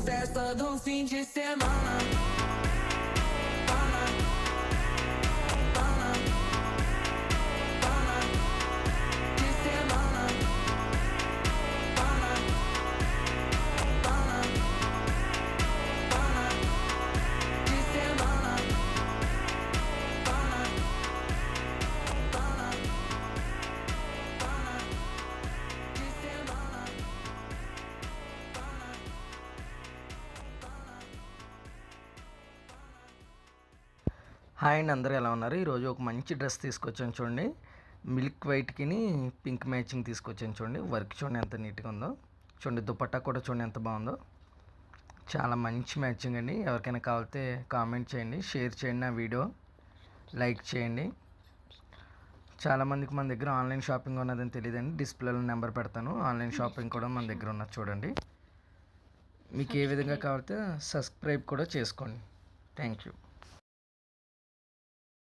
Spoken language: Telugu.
festa do fim de semana. Hi అండి, అందరూ ఎలా ఉన్నారు? ఈరోజు ఒక మంచి డ్రెస్ తీసుకొచ్చాను చూడండి. మిల్క్ వైట్కి పింక్ మ్యాచింగ్ తీసుకొచ్చాను చూడండి. వర్క్ చూడండి ఎంత నీట్గా ఉందో. చూడండి దుపట్టా కూడా చూడండి ఎంత బాగుందో. చాలా మంచి మ్యాచింగ్ అండి. ఎవరికైనా కావాలితే కామెంట్ చేయండి, షేర్ చేయండి, నా వీడియో లైక్ చేయండి. చాలామందికి మన దగ్గర ఆన్లైన్ షాపింగ్ ఉన్నదని తెలియదండి. డిస్ప్లేలో నెంబర్ పెడతాను. ఆన్లైన్ షాపింగ్ కూడా మన దగ్గర ఉన్నది చూడండి. మీకు ఏ విధంగా కావాలితే సబ్స్క్రైబ్ కూడా చేసుకోండి. Thank you.